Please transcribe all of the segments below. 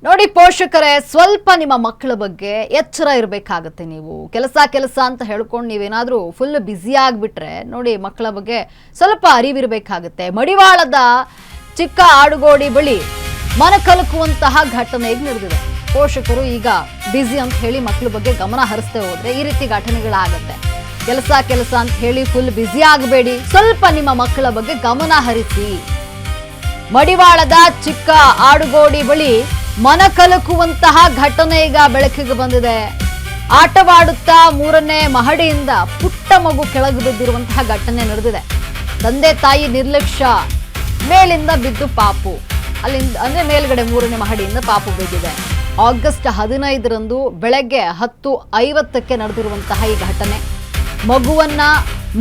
ನೋಡಿ ಪೋಷಕರೇ, ಸ್ವಲ್ಪ ನಿಮ್ಮ ಮಕ್ಕಳ ಬಗ್ಗೆ ಎಚ್ಚರ ಇರಬೇಕಾಗುತ್ತೆ. ನೀವು ಕೆಲಸ ಅಂತ ಹೇಳ್ಕೊಂಡು ನೀವೇನಾದರೂ ಫುಲ್ ಬ್ಯುಸಿ ಆಗಿಬಿಟ್ರೆ ನೋಡಿ ಮಕ್ಕಳ ಬಗ್ಗೆ ಸ್ವಲ್ಪ ಅರಿವಿರಬೇಕಾಗುತ್ತೆ. ಮಡಿವಾಳದ ಚಿಕ್ಕ ಆಡುಗೋಡಿ ಬಳಿ ಮನ ಕಲಕುವಂತಹ ಘಟನೆ ಈಗ ನಡೆದಿದೆ. ಪೋಷಕರು ಈಗ ಬ್ಯುಸಿ ಅಂತ ಹೇಳಿ ಮಕ್ಕಳ ಬಗ್ಗೆ ಗಮನ ಹರಿಸದೆ ಹೋದ್ರೆ ಈ ರೀತಿ ಘಟನೆಗಳಾಗುತ್ತೆ. ಕೆಲಸ ಅಂತ ಹೇಳಿ ಫುಲ್ ಬ್ಯುಸಿ ಆಗಬೇಡಿ, ಸ್ವಲ್ಪ ನಿಮ್ಮ ಮಕ್ಕಳ ಬಗ್ಗೆ ಗಮನ ಹರಿಸಿ. ಮಡಿವಾಳದ ಚಿಕ್ಕ ಆಡುಗೋಡಿ ಬಳಿ ಮನ ಕಲಕುವಂತಹ ಘಟನೆ ಈಗ ಬೆಳಕಿಗೆ ಬಂದಿದೆ. ಆಟವಾಡುತ್ತಾ 3ನೇ ಮಹಡಿಯಿಂದ ಪುಟ್ಟ ಮಗು ಕೆಳಗೆ ಬಿದ್ದಿರುವಂತಹ ಘಟನೆ ನಡೆದಿದೆ. ತಂದೆ ತಾಯಿ ನಿರ್ಲಕ್ಷ್ಯ, ಮೇಲಿಂದ ಬಿದ್ದು ಪಾಪು, ಅಲ್ಲಿಂದ ಅಂದ್ರೆ ಮೇಲ್ಗಡೆ 3ನೇ ಮಹಡಿಯಿಂದ ಪಾಪು ಬಿದ್ದಿದೆ. ಆಗಸ್ಟ್ 15ರಂದು ಬೆಳಗ್ಗೆ 10:50ಕ್ಕೆ ನಡೆದಿರುವಂತಹ ಈ ಘಟನೆ. ಮಗುವನ್ನ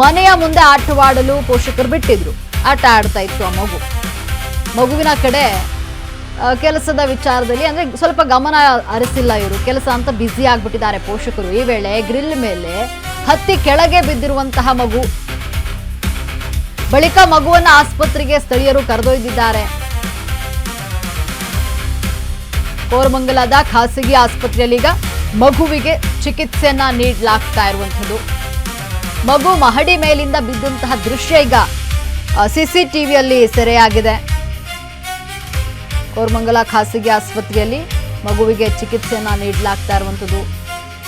ಮನೆಯ ಮುಂದೆ ಆಟವಾಡಲು ಪೋಷಕರು ಬಿಟ್ಟಿದ್ರು. ಆಟ ಆಡ್ತಾ ಇತ್ತು ಆ ಮಗುವಿನ ಕಡೆ ಕೆಲಸದ ವಿಚಾರದಲ್ಲಿ ಅಂದ್ರೆ ಸ್ವಲ್ಪ ಗಮನ ಹರಿಸಿಲ್ಲ ಇವರು. ಕೆಲಸ ಅಂತ ಬ್ಯುಸಿ ಆಗ್ಬಿಟ್ಟಿದ್ದಾರೆ ಪೋಷಕರು. ಈ ವೇಳೆ ಗ್ರಿಲ್ ಮೇಲೆ ಹತ್ತಿ ಕೆಳಗೆ ಬಿದ್ದಿರುವಂತಹ ಮಗು. ಬಳಿಕ ಮಗುವನ್ನ ಆಸ್ಪತ್ರೆಗೆ ಸ್ಥಳೀಯರು ಕರೆದೊಯ್ದಿದ್ದಾರೆ. ಕೋರಮಂಗಲದ ಖಾಸಗಿ ಆಸ್ಪತ್ರೆಯಲ್ಲಿ ಈಗ ಮಗುವಿಗೆ ಚಿಕಿತ್ಸೆಯನ್ನ ನೀಡಲಾಗ್ತಾ ಇರುವಂಥದ್ದು. ಮಗು ಮಹಡಿ ಮೇಲಿಂದ ಬಿದ್ದಂತಹ ದೃಶ್ಯ ಈಗ ಸಿಸಿಟಿವಿಯಲ್ಲಿ ಸೆರೆಯಾಗಿದೆ. ಕೋರಮಂಗಲ ಖಾಸಗಿ ಆಸ್ಪತ್ರೆಯಲ್ಲಿ ಮಗುವಿಗೆ ಚಿಕಿತ್ಸೆಯನ್ನ ನೀಡಲಾಗ್ತಾ ಇರುವಂಥದ್ದು.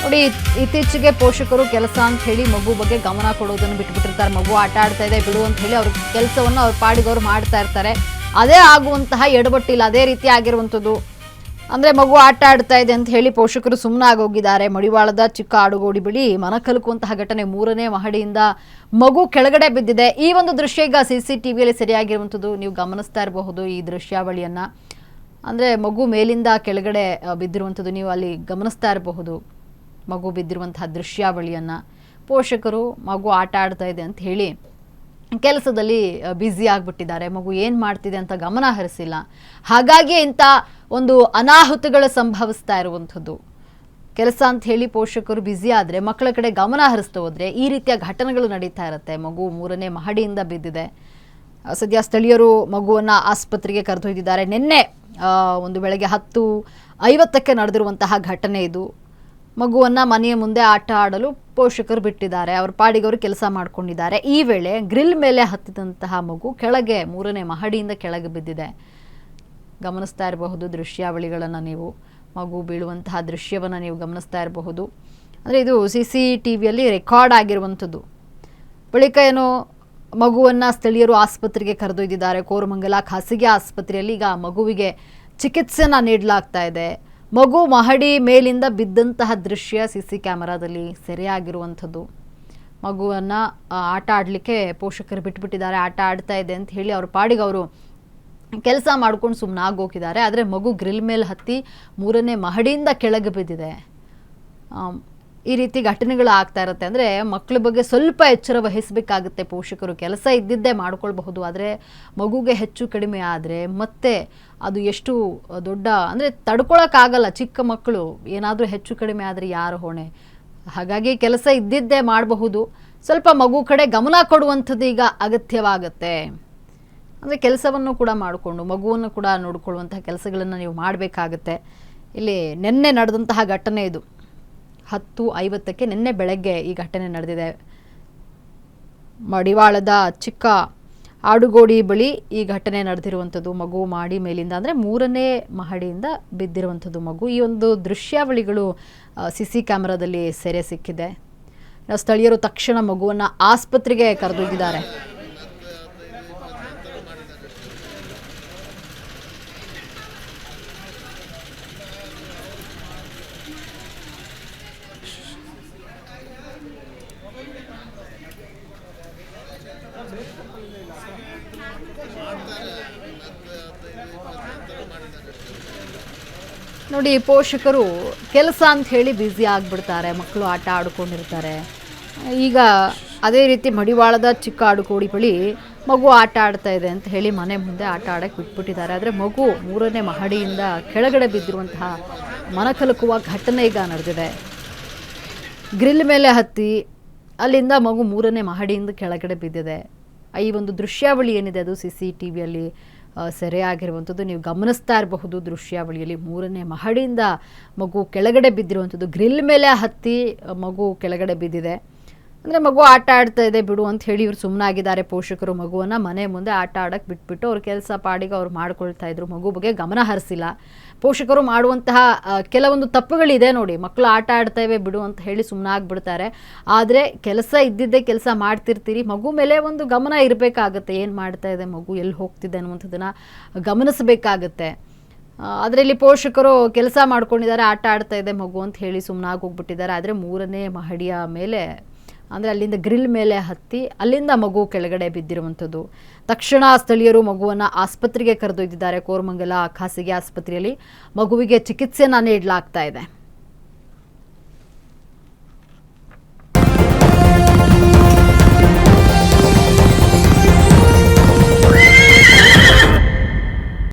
ನೋಡಿ, ಇತ್ತೀಚೆಗೆ ಪೋಷಕರು ಕೆಲಸ ಅಂತ ಹೇಳಿ ಮಗು ಬಗ್ಗೆ ಗಮನ ಕೊಡೋದನ್ನು ಬಿಟ್ಬಿಟ್ಟಿರ್ತಾರೆ. ಮಗು ಆಟ ಆಡ್ತಾ ಇದೆ ಬಿಡು ಅಂತ ಹೇಳಿ ಅವ್ರ ಕೆಲಸವನ್ನು ಅವ್ರ ಪಾಡಿಗವ್ರು ಮಾಡ್ತಾ ಇರ್ತಾರೆ. ಅದೇ ಆಗುವಂತಹ ಎಡವಟ್ಟಿಲ್ಲ, ಅದೇ ರೀತಿ ಆಗಿರುವಂಥದ್ದು. ಅಂದರೆ ಮಗು ಆಟ ಆಡ್ತಾ ಇದೆ ಅಂತ ಹೇಳಿ ಪೋಷಕರು ಸುಮ್ಮನೆ ಆಗೋಗಿದ್ದಾರೆ. ಮಡಿವಾಳದ ಚಿಕ್ಕ ಆಡುಗೋಡಿ ಬಳಿ ಮನ ಕಲಕುವಂತಹ ಘಟನೆ. 3ನೇ ಮಹಡಿಯಿಂದ ಮಗು ಕೆಳಗಡೆ ಬಿದ್ದಿದೆ. ಈ ಒಂದು ದೃಶ್ಯ ಈಗ ಸಿಸಿಟಿವಿಯಲ್ಲಿ ಸರಿಯಾಗಿರುವಂಥದ್ದು. ನೀವು ಗಮನಿಸ್ತಾ ಇರಬಹುದು ಈ ದೃಶ್ಯಾವಳಿಯನ್ನ. ಅಂದರೆ ಮಗು ಮೇಲಿಂದ ಕೆಳಗಡೆ ಬಿದ್ದಿರುವಂಥದ್ದು ನೀವು ಅಲ್ಲಿ ಗಮನಿಸ್ತಾ ಇರಬಹುದು. ಮಗು ಬಿದ್ದಿರುವಂತಹ ದೃಶ್ಯಾವಳಿಯನ್ನ. ಪೋಷಕರು ಮಗು ಆಟ ಆಡ್ತಾ ಇದೆ ಅಂತ ಹೇಳಿ ಕೆಲಸದಲ್ಲಿ ಬ್ಯುಸಿ ಆಗಿಬಿಟ್ಟಿದ್ದಾರೆ. ಮಗು ಏನು ಮಾಡ್ತಿದೆ ಅಂತ ಗಮನ ಹರಿಸಿಲ್ಲ. ಹಾಗಾಗಿ ಇಂಥ ಒಂದು ಅನಾಹುತಗಳು ಸಂಭವಿಸ್ತಾ ಇರುವಂಥದ್ದು. ಕೆಲಸ ಅಂತ ಹೇಳಿ ಪೋಷಕರು ಬ್ಯುಸಿ ಆದರೆ ಮಕ್ಕಳ ಕಡೆ ಗಮನ ಹರಿಸ್ತಾ ಹೋದರೆ ಈ ರೀತಿಯ ಘಟನೆಗಳು ನಡೀತಾ ಇರುತ್ತೆ. ಮಗು 3ನೇ ಮಹಡಿಯಿಂದ ಬಿದ್ದಿದೆ. ಸದ್ಯ ಸ್ಥಳೀಯರು ಮಗುವನ್ನು ಆಸ್ಪತ್ರೆಗೆ ಕರೆದೊಯ್ದಿದ್ದಾರೆ. ನಿನ್ನೆ ಒಂದು ಬೆಳಗ್ಗೆ 10:50ಕ್ಕೆ ನಡೆದಿರುವಂತಹ ಘಟನೆ ಇದು. ಮಗುವನ್ನು ಮನೆಯ ಮುಂದೆ ಆಟ ಆಡಲು ಪೋಷಕರು ಬಿಟ್ಟಿದ್ದಾರೆ. ಅವ್ರ ಪಾಡಿಗವರು ಕೆಲಸ ಮಾಡ್ಕೊಂಡಿದ್ದಾರೆ. ಈ ವೇಳೆ ಗ್ರಿಲ್ ಮೇಲೆ ಹತ್ತಿದಂತಹ ಮಗು ಕೆಳಗೆ 3ನೇ ಮಹಡಿಯಿಂದ ಕೆಳಗೆ ಬಿದ್ದಿದೆ. ಗಮನಿಸ್ತಾ ಇರಬಹುದು ದೃಶ್ಯಾವಳಿಗಳನ್ನು ನೀವು. ಮಗು ಬೀಳುವಂತಹ ದೃಶ್ಯವನ್ನು ನೀವು ಗಮನಿಸ್ತಾ ಇರಬಹುದು. ಅಂದರೆ ಇದು ಸಿಸಿಟಿವಿಯಲ್ಲಿ ರೆಕಾರ್ಡ್ ಆಗಿರುವಂಥದ್ದು. ಬಳಿಕ ಏನು ಮಗುವನ್ನು ಸ್ಥಳೀಯರು ಆಸ್ಪತ್ರೆಗೆ ಕರೆದೊಯ್ದಿದ್ದಾರೆ. ಕೋರಮಂಗಲ ಖಾಸಗಿ ಆಸ್ಪತ್ರೆಯಲ್ಲಿ ಈಗ ಮಗುವಿಗೆ ಚಿಕಿತ್ಸೆನ ನೀಡಲಾಗ್ತಾ ಇದೆ. ಮಗು ಮಹಡಿ ಮೇಲಿಂದ ಬಿದ್ದಂತಹ ದೃಶ್ಯ ಸಿಸಿ ಕ್ಯಾಮೆರಾದಲ್ಲಿ ಸೆರೆಯಾಗಿರುವಂಥದ್ದು. ಮಗುವನ್ನು ಆಟ ಆಡಲಿಕ್ಕೆ ಪೋಷಕರು ಬಿಟ್ಬಿಟ್ಟಿದ್ದಾರೆ. ಆಟ ಆಡ್ತಾ ಇದೆ ಅಂತ ಹೇಳಿ ಅವ್ರ ಪಾಡಿಗೆ ಅವರು ಕೆಲಸ ಮಾಡ್ಕೊಂಡು ಸುಮ್ಮನೆ ಆಗೋಗಿದ್ದಾರೆ. ಆದರೆ ಮಗು ಗ್ರಿಲ್ ಮೇಲೆ ಹತ್ತಿ 3ನೇ ಮಹಡಿಯಿಂದ ಕೆಳಗೆ ಬಿದ್ದಿದೆ. ಈ ರೀತಿ ಘಟನೆಗಳು ಆಗ್ತಾ ಇರುತ್ತೆ. ಅಂದರೆ ಮಕ್ಕಳ ಬಗ್ಗೆ ಸ್ವಲ್ಪ ಎಚ್ಚರ ವಹಿಸಬೇಕಾಗುತ್ತೆ ಪೋಷಕರು. ಕೆಲಸ ಇದ್ದಿದ್ದೇ ಮಾಡ್ಕೊಳ್ಬಹುದು, ಆದರೆ ಮಗುಗೆ ಹೆಚ್ಚು ಕಡಿಮೆ ಆದರೆ ಮತ್ತೆ ಅದು ಎಷ್ಟು ದೊಡ್ಡ ಅಂದರೆ ತಡ್ಕೊಳಕ್ಕಾಗಲ್ಲ. ಚಿಕ್ಕ ಮಕ್ಕಳು ಏನಾದರೂ ಹೆಚ್ಚು ಕಡಿಮೆ ಆದರೆ ಯಾರು ಹೊಣೆ? ಹಾಗಾಗಿ ಕೆಲಸ ಇದ್ದಿದ್ದೇ ಮಾಡಬಹುದು. ಸ್ವಲ್ಪ ಮಗು ಕಡೆ ಗಮನ ಕೊಡುವಂಥದ್ದು ಈಗ ಅಗತ್ಯವಾಗುತ್ತೆ. ಅಂದರೆ ಕೆಲಸವನ್ನು ಕೂಡ ಮಾಡಿಕೊಂಡು ಮಗುವನ್ನು ಕೂಡ ನೋಡಿಕೊಳ್ಳುವಂತಹ ಕೆಲಸಗಳನ್ನು ನೀವು ಮಾಡಬೇಕಾಗತ್ತೆ. ಇಲ್ಲಿ ನಿನ್ನೆ ನಡೆದಂತಹ ಘಟನೆ ಇದು. 10:50ಕ್ಕೆ ನಿನ್ನೆ ಬೆಳಗ್ಗೆ ಈ ಘಟನೆ ನಡೆದಿದೆ. ಮಡಿವಾಳದ ಚಿಕ್ಕ ಆಡುಗೋಡಿ ಬಳಿ ಈ ಘಟನೆ ನಡೆದಿರುವಂಥದ್ದು. ಮಗು ಮಾಡಿ ಮೇಲಿಂದ ಅಂದರೆ 3ನೇ ಮಹಡಿಯಿಂದ ಬಿದ್ದಿರುವಂಥದ್ದು ಮಗು. ಈ ಒಂದು ದೃಶ್ಯಾವಳಿಗಳು ಸಿಸಿ ಕ್ಯಾಮೆರಾದಲ್ಲಿ ಸೆರೆ ಸಿಕ್ಕಿದೆ. ಸ್ಥಳೀಯರು ತಕ್ಷಣ ಮಗುವನ್ನು ಆಸ್ಪತ್ರೆಗೆ ಕರೆದೊಯ್ದಿದ್ದಾರೆ. ನೋಡಿ, ಪೋಷಕರು ಕೆಲಸ ಅಂತ ಹೇಳಿ ಬ್ಯುಸಿ ಆಗಿಬಿಡ್ತಾರೆ. ಮಕ್ಕಳು ಆಟ ಆಡ್ಕೊಂಡಿರ್ತಾರೆ. ಈಗ ಅದೇ ರೀತಿ ಮಡಿವಾಳದ ಚಿಕ್ಕ ಆಡುಗೋಡಿ ಬಳಿ ಮಗು ಆಟ ಆಡ್ತಾ ಇದೆ ಅಂತ ಹೇಳಿ ಮನೆ ಮುಂದೆ ಆಟ ಆಡೋಕ್ಕೆ ಬಿಟ್ಬಿಟ್ಟಿದ್ದಾರೆ. ಆದರೆ ಮಗು 3ನೇ ಮಹಡಿಯಿಂದ ಕೆಳಗಡೆ ಬಿದ್ದಿರುವಂತಹ ಮನಕಲಕುವ ಘಟನೆ ಈಗ ನಡೆದಿದೆ. ಗ್ರಿಲ್ ಮೇಲೆ ಹತ್ತಿ ಅಲ್ಲಿಂದ ಮಗು 3ನೇ ಮಹಡಿಯಿಂದ ಕೆಳಗಡೆ ಬಿದ್ದಿದೆ. ಈ ಒಂದು ದೃಶ್ಯಾವಳಿ ಏನಿದೆ ಅದು ಸಿಸಿಟಿವಿಯಲ್ಲಿ ಸೆರೆ ಆಗಿರುವಂಥದ್ದು ನೀವು ಗಮನಿಸ್ತಾ ಇರಬಹುದು ದೃಶ್ಯಾವಳಿಯಲ್ಲಿ. 3ನೇ ಮಹಡಿಯಿಂದ ಮಗು ಕೆಳಗಡೆ ಬಿದ್ದಿರುವಂಥದ್ದು, ಗ್ರಿಲ್ ಮೇಲೆ ಹತ್ತಿ ಮಗು ಕೆಳಗಡೆ ಬಿದ್ದಿದೆ. ಅಂದರೆ ಮಗು ಆಟ ಆಡ್ತಾ ಇದೆ ಬಿಡು ಅಂತ ಹೇಳಿ ಇವ್ರು ಸುಮ್ಮನಾಗಿದ್ದಾರೆ. ಪೋಷಕರು ಮಗುವನ್ನು ಮನೆ ಮುಂದೆ ಆಟ ಆಡೋಕ್ಕೆ ಬಿಟ್ಬಿಟ್ಟು ಅವ್ರ ಕೆಲಸ ಪಾಡಿಗೆ ಅವ್ರು ಮಾಡ್ಕೊಳ್ತಾ ಇದ್ರು, ಮಗು ಬಗ್ಗೆ ಗಮನ ಹರಿಸಿಲ್ಲ. ಪೋಷಕರು ಮಾಡುವಂತಹ ಕೆಲವೊಂದು ತಪ್ಪುಗಳಿದೆ ನೋಡಿ, ಮಕ್ಕಳು ಆಟ ಆಡ್ತೇವೆ ಬಿಡು ಅಂತ ಹೇಳಿ ಸುಮ್ಮನಾಗ್ಬಿಡ್ತಾರೆ. ಆದರೆ ಕೆಲಸ ಇದ್ದಿದ್ದೇ ಕೆಲಸ ಮಾಡ್ತಿರ್ತೀರಿ, ಮಗು ಮೇಲೆ ಒಂದು ಗಮನ ಇರಬೇಕಾಗತ್ತೆ. ಏನು ಮಾಡ್ತಾ ಇದೆ ಮಗು, ಎಲ್ಲಿ ಹೋಗ್ತಿದೆ ಅನ್ನುವಂಥದ್ದನ್ನು ಗಮನಿಸಬೇಕಾಗತ್ತೆ. ಆದರೆ ಇಲ್ಲಿ ಪೋಷಕರು ಕೆಲಸ ಮಾಡ್ಕೊಂಡಿದ್ದಾರೆ, ಆಟ ಆಡ್ತಾ ಇದೆ ಮಗು ಅಂತ ಹೇಳಿ ಸುಮ್ಮನಾಗಿ ಹೋಗ್ಬಿಟ್ಟಿದ್ದಾರೆ. ಆದರೆ 3ನೇ ಮಹಡಿಯ ಮೇಲೆ ಅಂದರೆ ಅಲ್ಲಿಂದ ಗ್ರಿಲ್ ಮೇಲೆ ಹತ್ತಿ ಅಲ್ಲಿಂದ ಮಗು ಕೆಳಗಡೆ ಬಿದ್ದಿರುವಂಥದ್ದು. ತಕ್ಷಣ ಸ್ಥಳೀಯರು ಮಗುವನ್ನು ಆಸ್ಪತ್ರೆಗೆ ಕರೆದೊಯ್ದಿದ್ದಾರೆ. ಕೋರಮಂಗಲ ಖಾಸಗಿ ಆಸ್ಪತ್ರೆಯಲ್ಲಿ ಮಗುವಿಗೆ ಚಿಕಿತ್ಸೆಯನ್ನು ನೀಡಲಾಗ್ತಾ ಇದೆ.